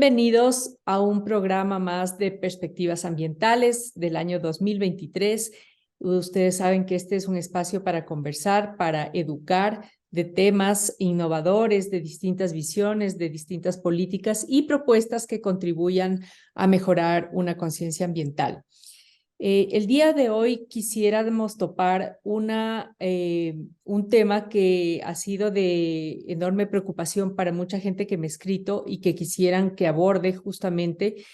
Bienvenidos a un programa más de Perspectivas Ambientales del año 2023. Ustedes saben que este es un espacio para conversar, para educar de temas innovadores, de distintas visiones, de distintas políticas y propuestas que contribuyan a mejorar una conciencia ambiental. El día de hoy quisiéramos topar un tema que ha sido de enorme preocupación para mucha gente que me ha escrito y que quisieran que aborde justamente,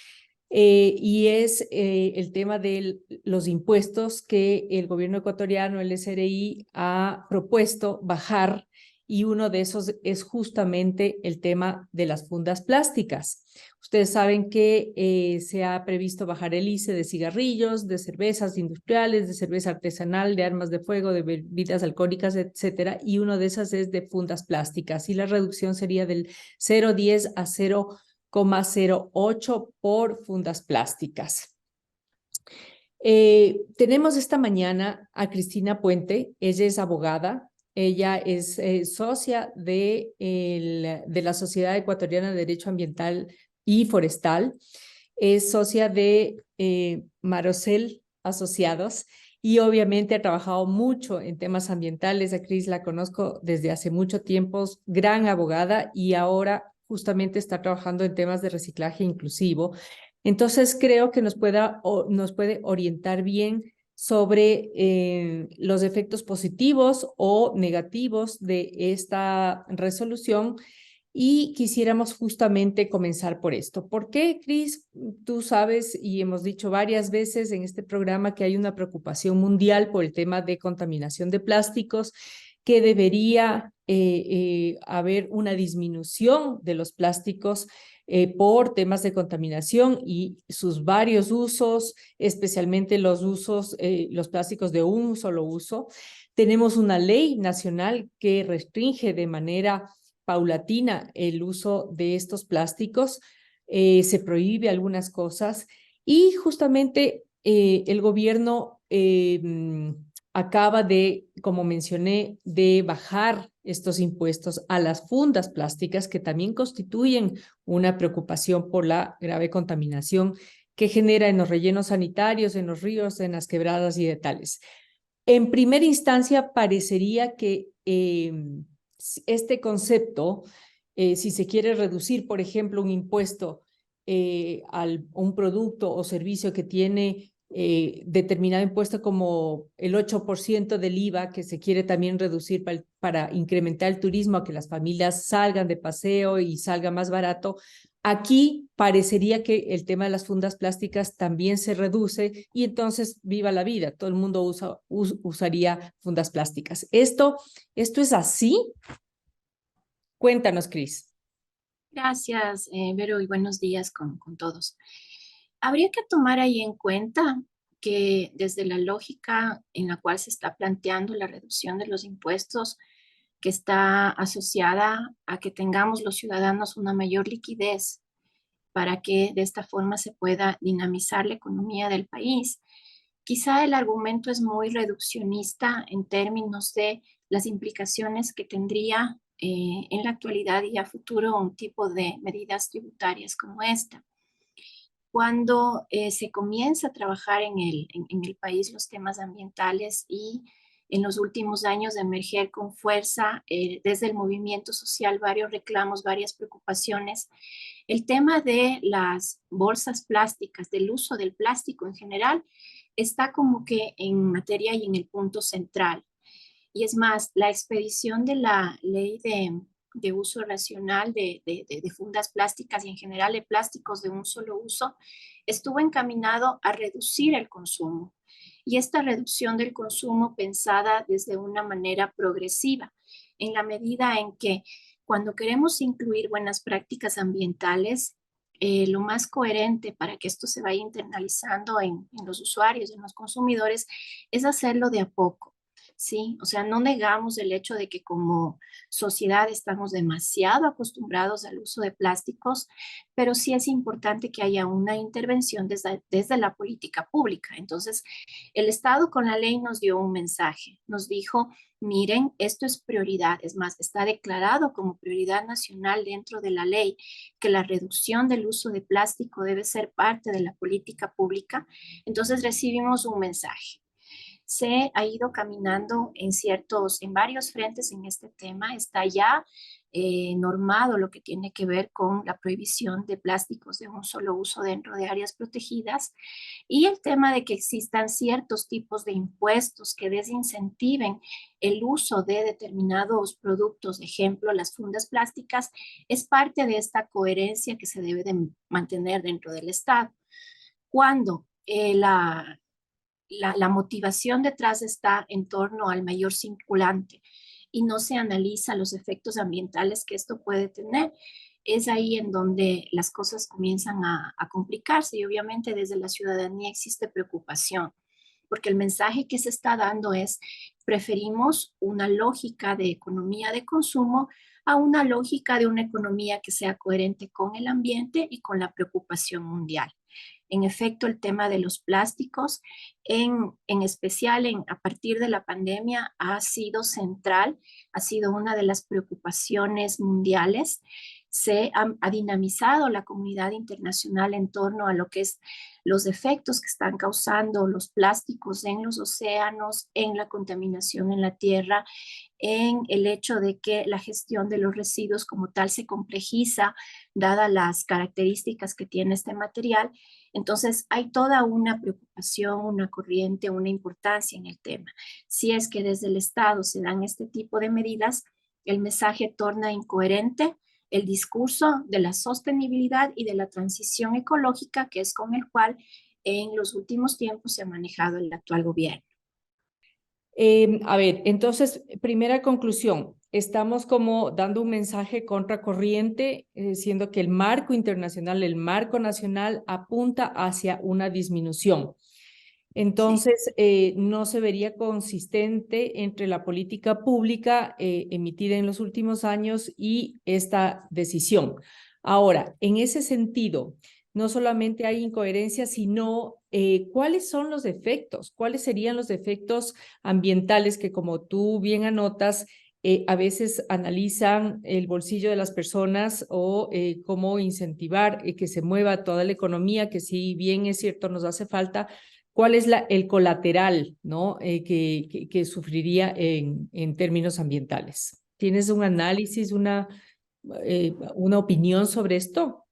y es el tema de los impuestos que el gobierno ecuatoriano, el SRI, ha propuesto bajar, y uno de esos es justamente el tema de las fundas plásticas. Ustedes saben que se ha previsto bajar el ICE de cigarrillos, de cervezas industriales, de cerveza artesanal, de armas de fuego, de bebidas alcohólicas, etcétera, y uno de esas es de fundas plásticas, y la reducción sería del 0,10 a 0,08 por fundas plásticas. Tenemos esta mañana a Cristina Puente. Ella es abogada, ella es socia de la Sociedad Ecuatoriana de Derecho Ambiental y Forestal, es socia de Marocel Asociados y obviamente ha trabajado mucho en temas ambientales. A Cris la conozco desde hace mucho tiempo, gran abogada, y ahora justamente está trabajando en temas de reciclaje inclusivo. Entonces creo que nos puede orientar bien sobre los efectos positivos o negativos de esta resolución, y quisiéramos justamente comenzar por esto. ¿Por qué, Cris? Tú sabes, y hemos dicho varias veces en este programa, que hay una preocupación mundial por el tema de contaminación de plásticos, que debería haber una disminución de los plásticos por temas de contaminación y sus varios usos, especialmente los plásticos de un solo uso. Tenemos una ley nacional que restringe de manera paulatina el uso de estos plásticos, se prohíbe algunas cosas, y justamente el gobierno acaba de, como mencioné, de bajar estos impuestos a las fundas plásticas, que también constituyen una preocupación por la grave contaminación que genera en los rellenos sanitarios, en los ríos, en las quebradas y de tales. En primera instancia, parecería que este concepto, si se quiere reducir, por ejemplo, un impuesto a un producto o servicio que tiene determinado impuesto, como el 8% del IVA, que se quiere también reducir para incrementar el turismo, a que las familias salgan de paseo y salga más barato. Aquí parecería que el tema de las fundas plásticas también se reduce, y entonces viva la vida, todo el mundo usaría fundas plásticas. ¿Esto es así? Cuéntanos, Cris. Gracias, Vero, y buenos días con todos. Habría que tomar ahí en cuenta que desde la lógica en la cual se está planteando la reducción de los impuestos, que está asociada a que tengamos los ciudadanos una mayor liquidez para que de esta forma se pueda dinamizar la economía del país, quizá el argumento es muy reduccionista en términos de las implicaciones que tendría en la actualidad y a futuro un tipo de medidas tributarias como esta. Cuando se comienza a trabajar en el país los temas ambientales y en los últimos años de emerger con fuerza desde el movimiento social varios reclamos, varias preocupaciones, el tema de las bolsas plásticas, del uso del plástico en general, está como que en materia y en el punto central. Y es más, la expedición de la ley de uso racional de fundas plásticas y en general de plásticos de un solo uso estuvo encaminado a reducir el consumo. Y esta reducción del consumo pensada desde una manera progresiva, en la medida en que cuando queremos incluir buenas prácticas ambientales, lo más coherente para que esto se vaya internalizando en los usuarios, en los consumidores, es hacerlo de a poco. ¿sí? O sea, no negamos el hecho de que como sociedad estamos demasiado acostumbrados al uso de plásticos, pero sí es importante que haya una intervención desde la política pública. Entonces, el Estado con la ley nos dio un mensaje, nos dijo, miren, esto es prioridad, es más, está declarado como prioridad nacional dentro de la ley que la reducción del uso de plástico debe ser parte de la política pública. Entonces recibimos un mensaje. Se ha ido caminando en varios frentes en este tema. Está ya normado lo que tiene que ver con la prohibición de plásticos de un solo uso dentro de áreas protegidas y el tema de que existan ciertos tipos de impuestos que desincentiven el uso de determinados productos, ejemplo, las fundas plásticas, es parte de esta coherencia que se debe de mantener dentro del Estado. Cuando la motivación detrás está en torno al mayor circulante y no se analiza los efectos ambientales que esto puede tener, es ahí en donde las cosas comienzan a complicarse y obviamente desde la ciudadanía existe preocupación, porque el mensaje que se está dando es preferimos una lógica de economía de consumo a una lógica de una economía que sea coherente con el ambiente y con la preocupación mundial. En efecto, el tema de los plásticos, en especial a partir de la pandemia, ha sido central, ha sido una de las preocupaciones mundiales. Ha dinamizado la comunidad internacional en torno a lo que es los efectos que están causando los plásticos en los océanos, en la contaminación en la tierra, en el hecho de que la gestión de los residuos como tal se complejiza, dadas las características que tiene este material. Entonces, hay toda una preocupación, una corriente, una importancia en el tema. Si es que desde el Estado se dan este tipo de medidas, el mensaje torna incoherente el discurso de la sostenibilidad y de la transición ecológica, que es con el cual en los últimos tiempos se ha manejado el actual gobierno. A ver, entonces, primera conclusión, estamos como dando un mensaje contracorriente, siendo que el marco internacional, el marco nacional apunta hacia una disminución. Entonces, no se vería consistente entre la política pública emitida en los últimos años y esta decisión. Ahora, en ese sentido, no solamente hay incoherencias, sino cuáles son los efectos, cuáles serían los efectos ambientales que, como tú bien anotas, a veces analizan el bolsillo de las personas o cómo incentivar que se mueva toda la economía, que si bien es cierto nos hace falta, cuál es el colateral, ¿no? Que sufriría en términos ambientales. ¿Tienes un análisis, una opinión sobre esto?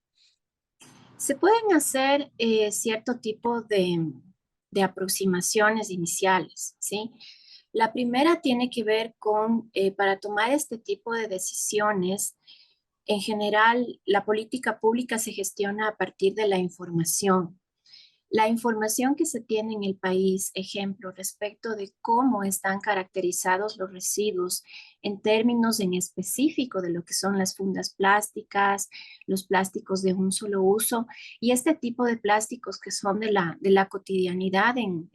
Se pueden hacer cierto tipo de aproximaciones iniciales, ¿sí? La primera tiene que ver con, para tomar este tipo de decisiones, en general, la política pública se gestiona a partir de la información. La información que se tiene en el país, ejemplo, respecto de cómo están caracterizados los residuos en términos en específico de lo que son las fundas plásticas, los plásticos de un solo uso y este tipo de plásticos que son de la cotidianidad en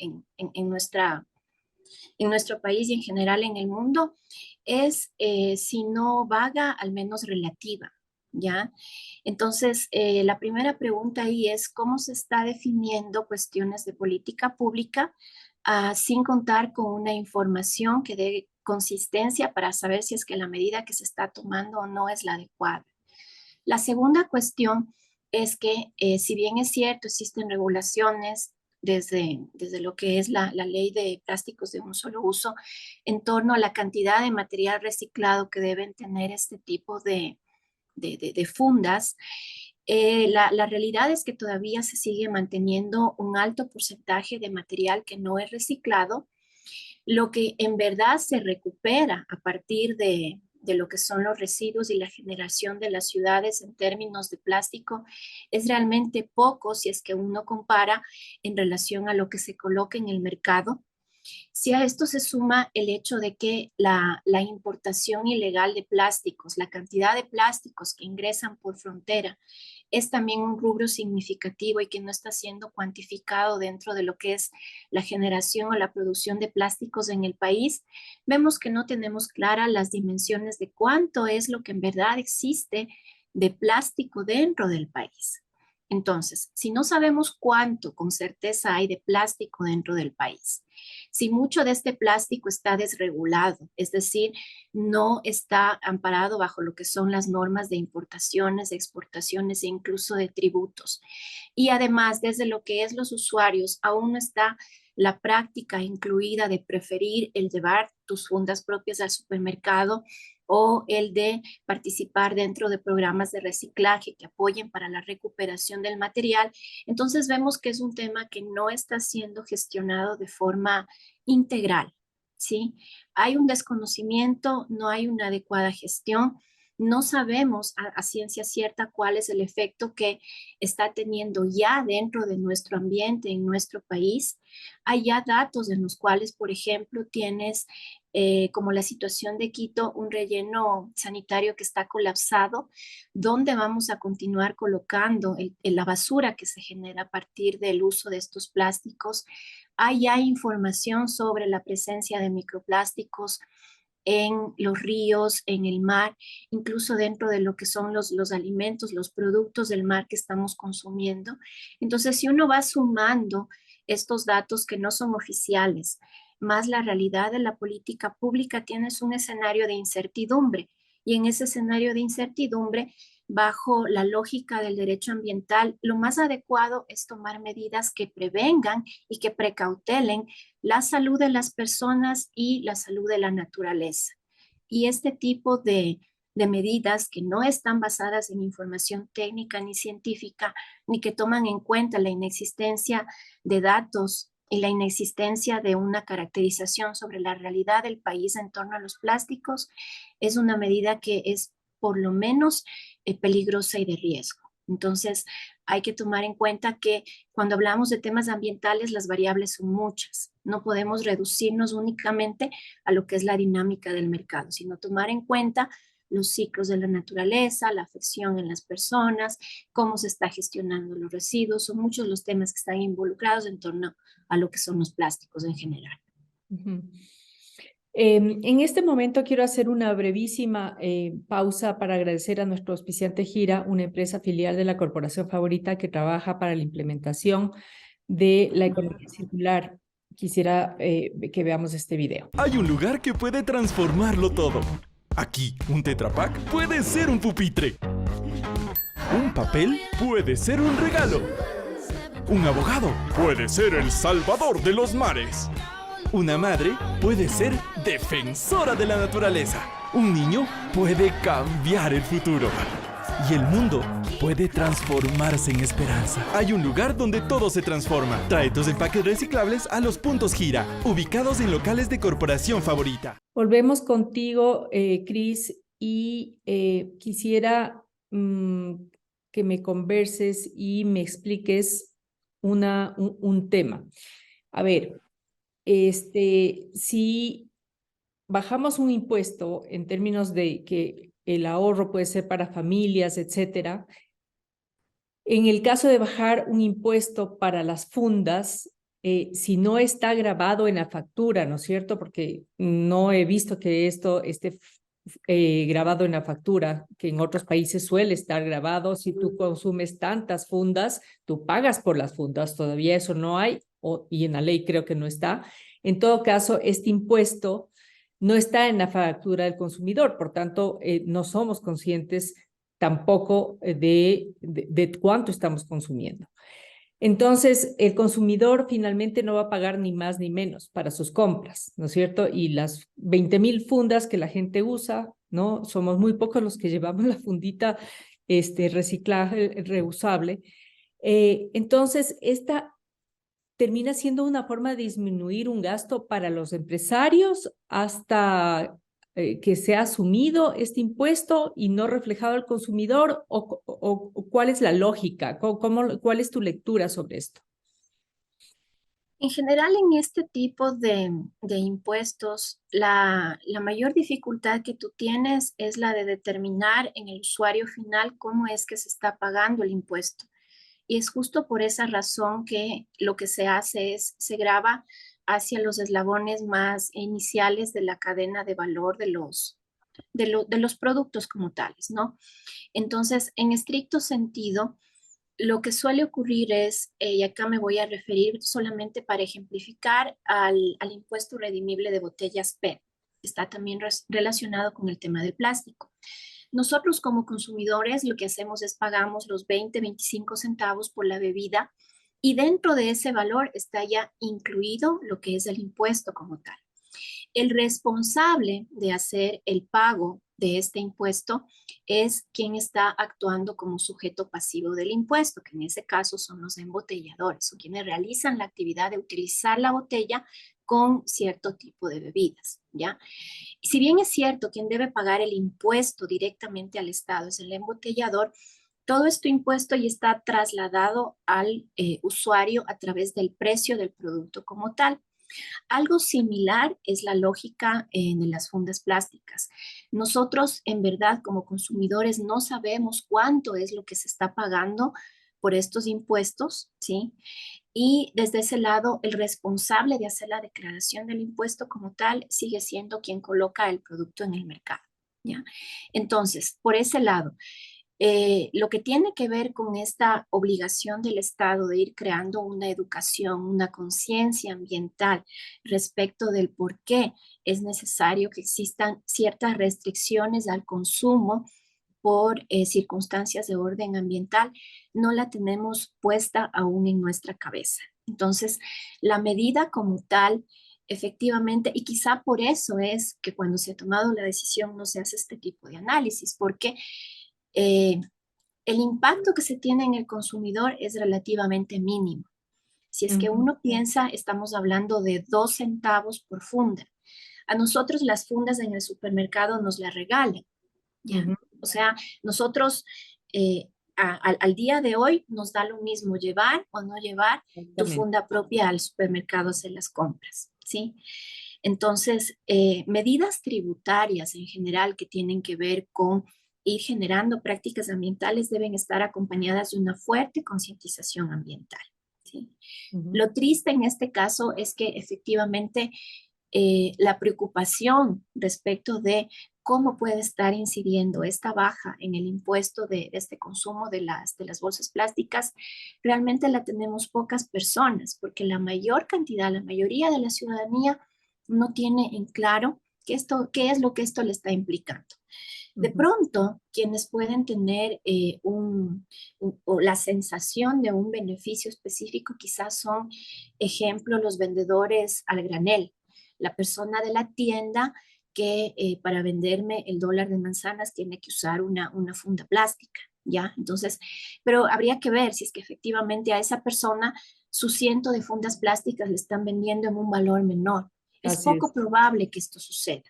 nuestro país y en general en el mundo, es, si no vaga, al menos relativa. ¿Ya? Entonces, la primera pregunta ahí es cómo se está definiendo cuestiones de política pública sin contar con una información que dé consistencia para saber si es que la medida que se está tomando o no es la adecuada. La segunda cuestión es que, si bien es cierto, existen regulaciones desde lo que es la ley de plásticos de un solo uso en torno a la cantidad de material reciclado que deben tener este tipo de fundas, la realidad es que todavía se sigue manteniendo un alto porcentaje de material que no es reciclado, lo que en verdad se recupera a partir de lo que son los residuos y la generación de las ciudades en términos de plástico es realmente poco si es que uno compara en relación a lo que se coloca en el mercado. Si a esto se suma el hecho de que la importación ilegal de plásticos, la cantidad de plásticos que ingresan por frontera es también un rubro significativo y que no está siendo cuantificado dentro de lo que es la generación o la producción de plásticos en el país, vemos que no tenemos claras las dimensiones de cuánto es lo que en verdad existe de plástico dentro del país. Entonces, si no sabemos cuánto con certeza hay de plástico dentro del país, si mucho de este plástico está desregulado, es decir, no está amparado bajo lo que son las normas de importaciones, de exportaciones e incluso de tributos. Y además, desde lo que es los usuarios, aún no está la práctica incluida de preferir el llevar tus fundas propias al supermercado o el de participar dentro de programas de reciclaje que apoyen para la recuperación del material. Entonces vemos que es un tema que no está siendo gestionado de forma integral, ¿sí? Hay un desconocimiento, no hay una adecuada gestión, no sabemos a ciencia cierta cuál es el efecto que está teniendo ya dentro de nuestro ambiente, en nuestro país. Hay ya datos en los cuales, por ejemplo, tienes como la situación de Quito, un relleno sanitario que está colapsado, donde vamos a continuar colocando la basura que se genera a partir del uso de estos plásticos. Hay ya información sobre la presencia de microplásticos en los ríos, en el mar, incluso dentro de lo que son los alimentos, los productos del mar que estamos consumiendo. Entonces, si uno va sumando estos datos que no son oficiales, más la realidad de la política pública, tienes un escenario de incertidumbre. Y en ese escenario de incertidumbre, bajo la lógica del derecho ambiental, lo más adecuado es tomar medidas que prevengan y que precautelen la salud de las personas y la salud de la naturaleza. Y este tipo de medidas que no están basadas en información técnica ni científica, ni que toman en cuenta la inexistencia de datos y la inexistencia de una caracterización sobre la realidad del país en torno a los plásticos, es una medida que es por lo menos peligrosa y de riesgo. Entonces, hay que tomar en cuenta que cuando hablamos de temas ambientales, las variables son muchas. No podemos reducirnos únicamente a lo que es la dinámica del mercado, sino tomar en cuenta los ciclos de la naturaleza, la afección en las personas, cómo se está gestionando los residuos. Son muchos los temas que están involucrados en torno a lo que son los plásticos en general. Uh-huh. En este momento quiero hacer una brevísima pausa para agradecer a nuestro auspiciante Gira, una empresa filial de la Corporación Favorita que trabaja para la implementación de la economía circular. Quisiera que veamos este video. Hay un lugar que puede transformarlo todo. Aquí, un Tetra Pak puede ser un pupitre. Un papel puede ser un regalo. Un abogado puede ser el salvador de los mares. Una madre puede ser defensora de la naturaleza. Un niño puede cambiar el futuro. Y el mundo puede transformarse en esperanza. Hay un lugar donde todo se transforma. Trae tus empaques reciclables a los puntos Gira, ubicados en locales de Corporación Favorita. Volvemos contigo, Cris, y quisiera que me converses y me expliques un tema. A ver, si bajamos un impuesto en términos de que el ahorro puede ser para familias, etcétera, en el caso de bajar un impuesto para las fundas, si no está grabado en la factura, ¿no es cierto? Porque no he visto que esto esté grabado en la factura, que en otros países suele estar grabado. Si tú consumes tantas fundas, tú pagas por las fundas. Todavía eso no hay, y en la ley creo que no está. En todo caso, este impuesto no está en la factura del consumidor, por tanto, no somos conscientes tampoco de cuánto estamos consumiendo. Entonces, el consumidor finalmente no va a pagar ni más ni menos para sus compras, ¿no es cierto? Y las 20,000 fundas que la gente usa, ¿no? Somos muy pocos los que llevamos la fundita reciclaje, reusable. Entonces, esta termina siendo una forma de disminuir un gasto para los empresarios hasta que sea asumido este impuesto y no reflejado al consumidor, o ¿cuál es la lógica? ¿Cuál es tu lectura sobre esto? En general, en este tipo de impuestos, la mayor dificultad que tú tienes es la de determinar en el usuario final cómo es que se está pagando el impuesto. Y es justo por esa razón que lo que se hace es, se graba hacia los eslabones más iniciales de la cadena de valor de los productos como tales, ¿no? Entonces, en estricto sentido, lo que suele ocurrir es, y acá me voy a referir solamente para ejemplificar al impuesto redimible de botellas PET. Está también relacionado con el tema del plástico. Nosotros como consumidores lo que hacemos es pagamos los 20, 25 centavos por la bebida y dentro de ese valor está ya incluido lo que es el impuesto como tal. El responsable de hacer el pago de este impuesto es quien está actuando como sujeto pasivo del impuesto, que en ese caso son los embotelladores o quienes realizan la actividad de utilizar la botella con cierto tipo de bebidas, ¿ya? Y si bien es cierto, quien debe pagar el impuesto directamente al Estado es el embotellador, todo este impuesto ya está trasladado al usuario a través del precio del producto como tal. Algo similar es la lógica de las fundas plásticas. Nosotros, en verdad, como consumidores, no sabemos cuánto es lo que se está pagando por estos impuestos, ¿sí? Y desde ese lado, el responsable de hacer la declaración del impuesto como tal sigue siendo quien coloca el producto en el mercado, ¿ya? Entonces, por ese lado, lo que tiene que ver con esta obligación del Estado de ir creando una educación, una conciencia ambiental respecto del por qué es necesario que existan ciertas restricciones al consumo por circunstancias de orden ambiental, no la tenemos puesta aún en nuestra cabeza. Entonces, la medida como tal, efectivamente, y quizá por eso es que cuando se ha tomado la decisión no se hace este tipo de análisis, porque eh, el impacto que se tiene en el consumidor es relativamente mínimo. Si es que uno piensa, estamos hablando de 2 centavos por funda. A nosotros las fundas en el supermercado nos las regalan, ¿ya? O sea, nosotros al día de hoy nos da lo mismo llevar o no llevar tu funda propia al supermercado a hacer las compras, ¿sí? Entonces, medidas tributarias en general que tienen que ver con ir generando prácticas ambientales deben estar acompañadas de una fuerte concientización ambiental, ¿sí? Lo triste en este caso es que efectivamente la preocupación respecto de cómo puede estar incidiendo esta baja en el impuesto de este consumo de las bolsas plásticas, realmente la tenemos pocas personas, porque la mayor cantidad, la mayoría de la ciudadanía no tiene en claro qué es lo que esto le está implicando. De pronto, quienes pueden tener o la sensación de un beneficio específico quizás son, ejemplo, los vendedores al granel, la persona de la tienda que para venderme el dólar de manzanas tiene que usar una funda plástica, ¿ya? Entonces, pero habría que ver si es que efectivamente a esa persona su ciento de fundas plásticas le están vendiendo en un valor menor. Es poco probable que esto suceda.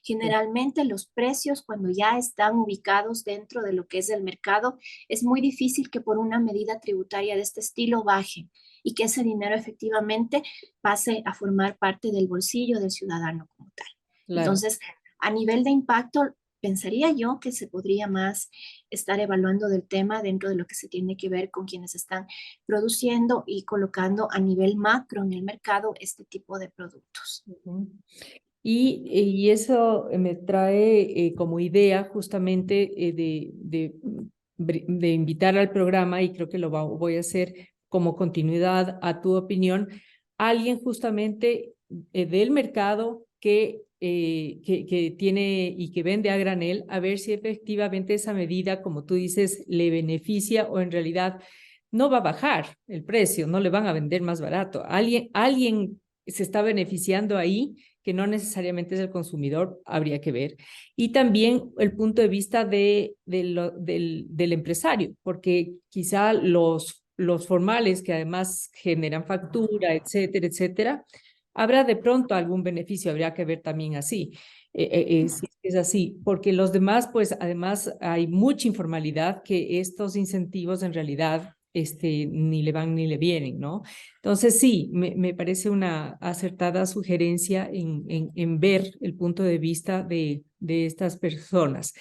Generalmente los precios cuando ya están ubicados dentro de lo que es el mercado, es muy difícil que por una medida tributaria de este estilo bajen y que ese dinero efectivamente pase a formar parte del bolsillo del ciudadano como tal. Claro. Entonces, a nivel de impacto, pensaría yo que se podría más estar evaluando del tema dentro de lo que se tiene que ver con quienes están produciendo y colocando a nivel macro en el mercado este tipo de productos. Y eso me trae como idea justamente de invitar al programa, y creo que lo voy a hacer como continuidad a tu opinión, alguien justamente del mercado que tiene y que vende a granel, a ver si efectivamente esa medida, como tú dices, le beneficia o en realidad no va a bajar el precio, no le van a vender más barato. Alguien se está beneficiando ahí, que no necesariamente es el consumidor, habría que ver. Y también el punto de vista del empresario, porque quizá los formales que además generan factura, etcétera, etcétera, habrá de pronto algún beneficio, habría que ver también así. Si es así, porque los demás, pues además hay mucha informalidad que estos incentivos en realidad ni le van ni le vienen, ¿no? Entonces sí, me parece una acertada sugerencia en ver el punto de vista de estas personas.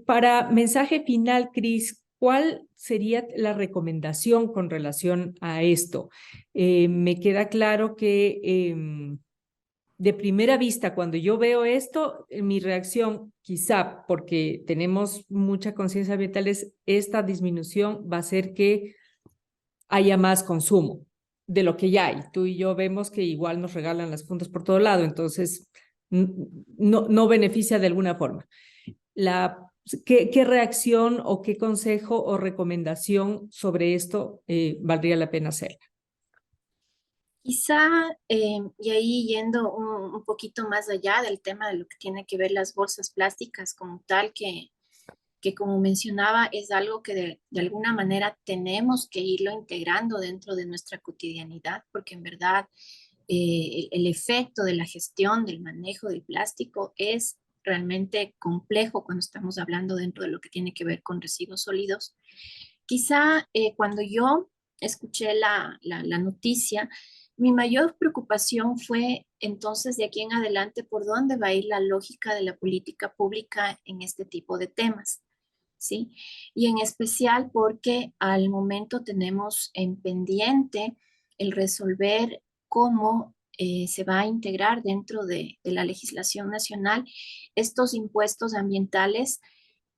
Para mensaje final, Cris, ¿cuál sería la recomendación con relación a esto? Me queda claro que de primera vista, cuando yo veo esto, mi reacción, quizá porque tenemos mucha conciencia ambiental, es esta disminución va a hacer que haya más consumo de lo que ya hay. Tú y yo vemos que igual nos regalan las fundas por todo lado, entonces no beneficia de alguna forma. ¿Qué reacción o qué consejo o recomendación sobre esto valdría la pena hacer? Quizá, y ahí yendo un poquito más allá del tema de lo que tiene que ver las bolsas plásticas como tal, que como mencionaba es algo que de alguna manera tenemos que irlo integrando dentro de nuestra cotidianidad, porque en verdad el efecto de la gestión, del manejo del plástico es realmente complejo cuando estamos hablando dentro de lo que tiene que ver con residuos sólidos. Quizá cuando yo escuché la noticia, mi mayor preocupación fue entonces de aquí en adelante por dónde va a ir la lógica de la política pública en este tipo de temas, ¿sí? Y en especial porque al momento tenemos en pendiente el resolver cómo se va a integrar dentro de la legislación nacional estos impuestos ambientales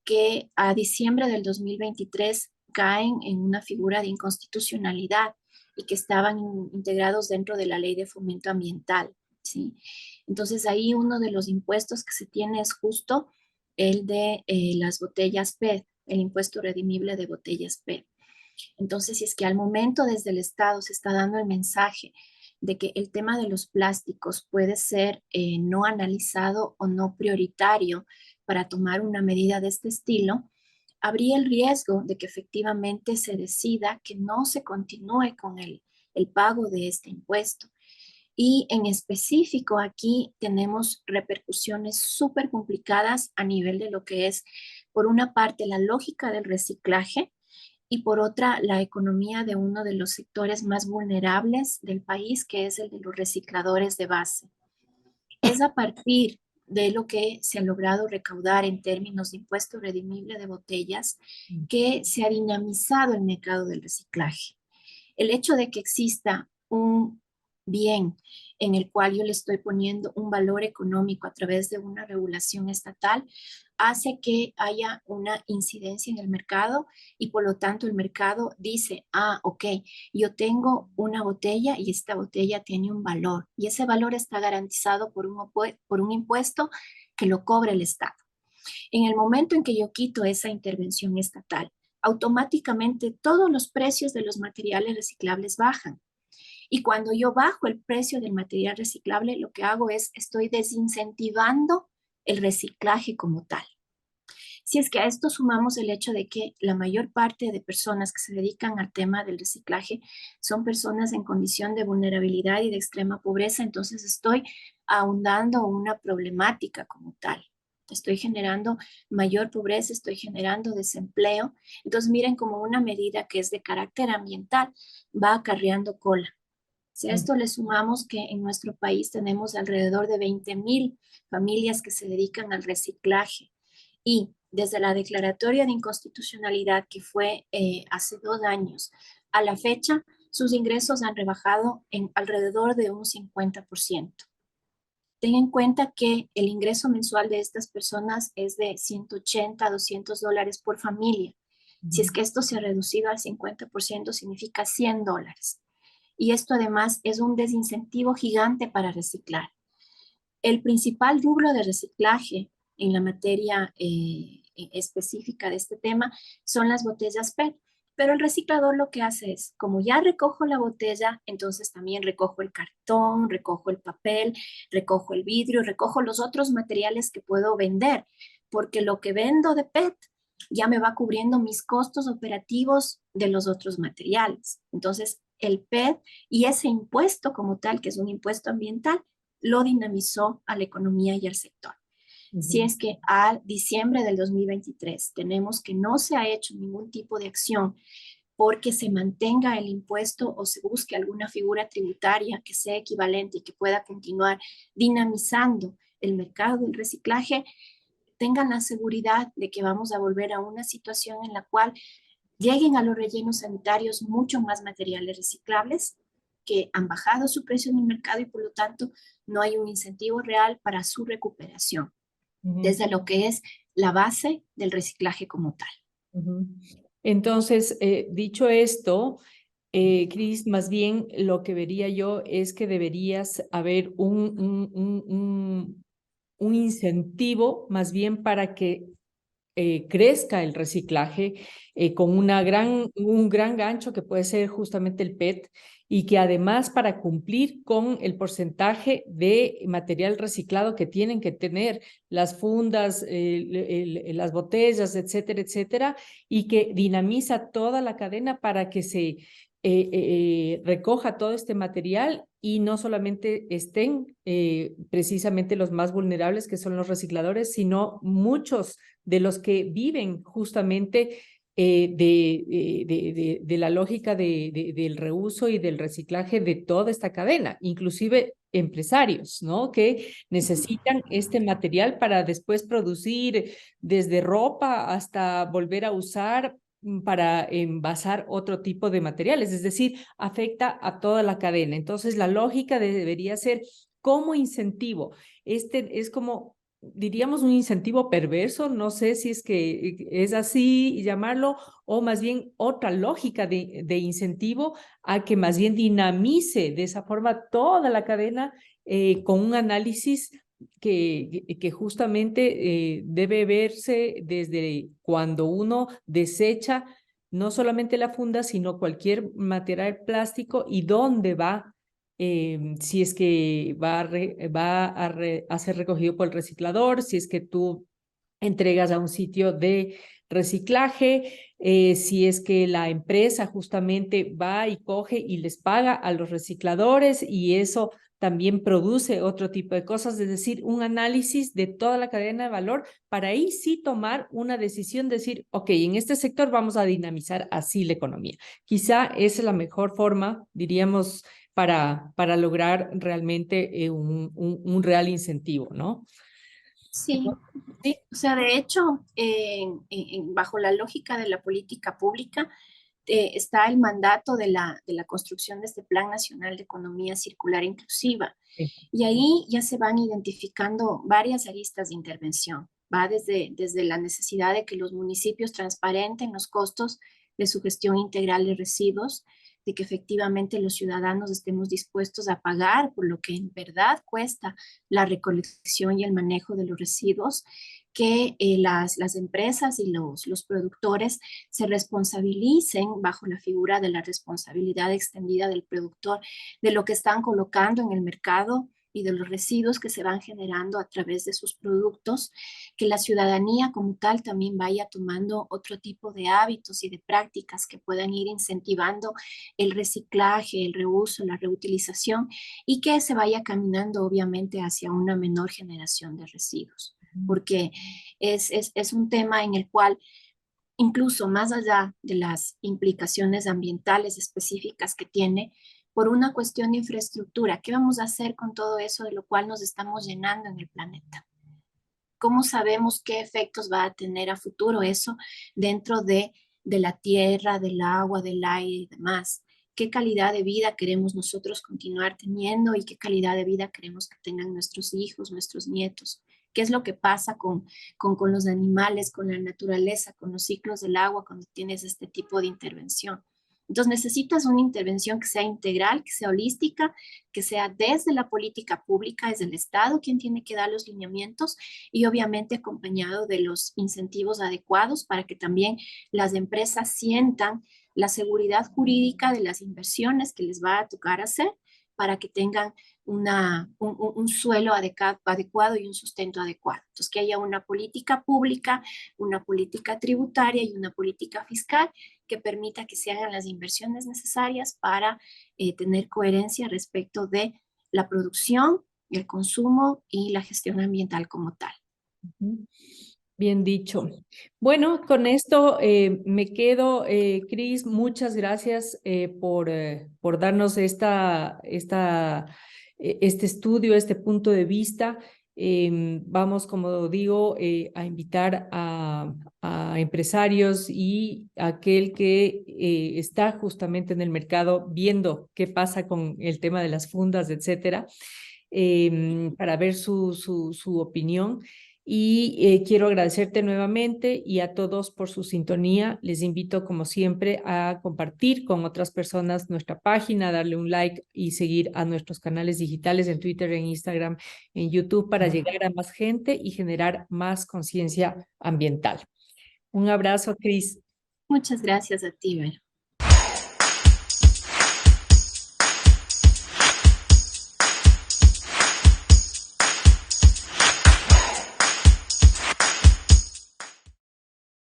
que a diciembre del 2023 caen en una figura de inconstitucionalidad y que estaban integrados dentro de la ley de fomento ambiental, ¿sí? Entonces ahí uno de los impuestos que se tiene es justo el de las botellas PET, el impuesto redimible de botellas PET. Entonces, si es que al momento desde el Estado se está dando el mensaje de que el tema de los plásticos puede ser no analizado o no prioritario para tomar una medida de este estilo, habría el riesgo de que efectivamente se decida que no se continúe con el pago de este impuesto. Y en específico aquí tenemos repercusiones súper complicadas a nivel de lo que es, por una parte, la lógica del reciclaje y por otra, la economía de uno de los sectores más vulnerables del país, que es el de los recicladores de base. Es a partir de lo que se ha logrado recaudar en términos de impuesto redimible de botellas que se ha dinamizado el mercado del reciclaje. El hecho de que exista un bien en el cual yo le estoy poniendo un valor económico a través de una regulación estatal hace que haya una incidencia en el mercado y por lo tanto el mercado dice, ok, yo tengo una botella y esta botella tiene un valor y ese valor está garantizado por un impuesto que lo cobra el Estado. En el momento en que yo quito esa intervención estatal, automáticamente todos los precios de los materiales reciclables bajan. Y cuando yo bajo el precio del material reciclable, lo que hago es estoy desincentivando el reciclaje como tal. Si es que a esto sumamos el hecho de que la mayor parte de personas que se dedican al tema del reciclaje son personas en condición de vulnerabilidad y de extrema pobreza, entonces estoy ahondando una problemática como tal. Estoy generando mayor pobreza, estoy generando desempleo. Entonces miren como una medida que es de carácter ambiental va acarreando cola. Si a esto le sumamos que en nuestro país tenemos alrededor de 20,000 familias que se dedican al reciclaje y desde la declaratoria de inconstitucionalidad que fue hace 2 años a la fecha, sus ingresos han rebajado en alrededor de un 50%. Ten en cuenta que el ingreso mensual de estas personas es de 180 a $200 por familia. Si es que esto se ha reducido al 50%, significa $100. Y esto además es un desincentivo gigante para reciclar. El principal rubro de reciclaje en la materia específica de este tema son las botellas PET, pero el reciclador lo que hace es, como ya recojo la botella, entonces también recojo el cartón, recojo el papel, recojo el vidrio, recojo los otros materiales que puedo vender, porque lo que vendo de PET ya me va cubriendo mis costos operativos de los otros materiales. Entonces, el PET y ese impuesto como tal, que es un impuesto ambiental, lo dinamizó a la economía y al sector. Si es que a diciembre del 2023 tenemos que no se ha hecho ningún tipo de acción porque se mantenga el impuesto o se busque alguna figura tributaria que sea equivalente y que pueda continuar dinamizando el mercado del reciclaje, tengan la seguridad de que vamos a volver a una situación en la cual lleguen a los rellenos sanitarios mucho más materiales reciclables que han bajado su precio en el mercado y por lo tanto no hay un incentivo real para su recuperación desde lo que es la base del reciclaje como tal. Entonces, dicho esto, Cris, más bien lo que vería yo es que deberías haber un incentivo más bien para que crezca el reciclaje con un gran gancho que puede ser justamente el PET y que además para cumplir con el porcentaje de material reciclado que tienen que tener las fundas, las botellas, etcétera, etcétera, y que dinamiza toda la cadena para que se recoja todo este material y no solamente estén precisamente los más vulnerables, que son los recicladores, sino muchos de los que viven justamente de la lógica del reuso y del reciclaje de toda esta cadena, inclusive empresarios, ¿no? Que necesitan este material para después producir desde ropa hasta volver a usar para envasar otro tipo de materiales, es decir, afecta a toda la cadena. Entonces, la lógica debería ser como incentivo. Este es como, diríamos, un incentivo perverso, no sé si es que es así llamarlo, o más bien otra lógica de incentivo a que más bien dinamice de esa forma toda la cadena con un análisis que justamente debe verse desde cuando uno desecha no solamente la funda, sino cualquier material plástico y dónde va, si es que a ser recogido por el reciclador, si es que tú entregas a un sitio de reciclaje, si es que la empresa justamente va y coge y les paga a los recicladores y eso también produce otro tipo de cosas, es decir, un análisis de toda la cadena de valor para ahí sí tomar una decisión, decir, ok, en este sector vamos a dinamizar así la economía. Quizá esa es la mejor forma, diríamos, para lograr realmente un real incentivo, ¿no? Sí, Sí. o sea, de hecho, bajo la lógica de la política pública, está el mandato de la construcción de este Plan Nacional de Economía Circular Inclusiva. Sí. Y ahí ya se van identificando varias aristas de intervención. Va desde la necesidad de que los municipios transparenten los costos de su gestión integral de residuos, de que efectivamente los ciudadanos estemos dispuestos a pagar por lo que en verdad cuesta la recolección y el manejo de los residuos, que las empresas y los productores se responsabilicen bajo la figura de la responsabilidad extendida del productor de lo que están colocando en el mercado y de los residuos que se van generando a través de sus productos, que la ciudadanía como tal también vaya tomando otro tipo de hábitos y de prácticas que puedan ir incentivando el reciclaje, el reuso, la reutilización y que se vaya caminando obviamente hacia una menor generación de residuos, porque es un tema en el cual incluso más allá de las implicaciones ambientales específicas que tiene, por una cuestión de infraestructura. ¿Qué vamos a hacer con todo eso de lo cual nos estamos llenando en el planeta? ¿Cómo sabemos qué efectos va a tener a futuro eso dentro de la tierra, del agua, del aire y demás? ¿Qué calidad de vida queremos nosotros continuar teniendo y qué calidad de vida queremos que tengan nuestros hijos, nuestros nietos? ¿Qué es lo que pasa con los animales, con la naturaleza, con los ciclos del agua cuando tienes este tipo de intervención? Entonces necesitas una intervención que sea integral, que sea holística, que sea desde la política pública, es el Estado quien tiene que dar los lineamientos y obviamente acompañado de los incentivos adecuados para que también las empresas sientan la seguridad jurídica de las inversiones que les va a tocar hacer para que tengan un suelo adecuado y un sustento adecuado. Entonces, que haya una política pública, una política tributaria y una política fiscal que permita que se hagan las inversiones necesarias para tener coherencia respecto de la producción, el consumo y la gestión ambiental como tal. Bien dicho. Bueno, con esto me quedo. Cris, muchas gracias por darnos este estudio, este punto de vista. Vamos, como digo, a invitar a empresarios y a aquel que está justamente en el mercado viendo qué pasa con el tema de las fundas, etcétera, para ver su opinión. Y quiero agradecerte nuevamente y a todos por su sintonía. Les invito, como siempre, a compartir con otras personas nuestra página, darle un like y seguir a nuestros canales digitales en Twitter, en Instagram, en YouTube para llegar a más gente y generar más conciencia ambiental. Un abrazo, Cris. Muchas gracias a ti, Vero.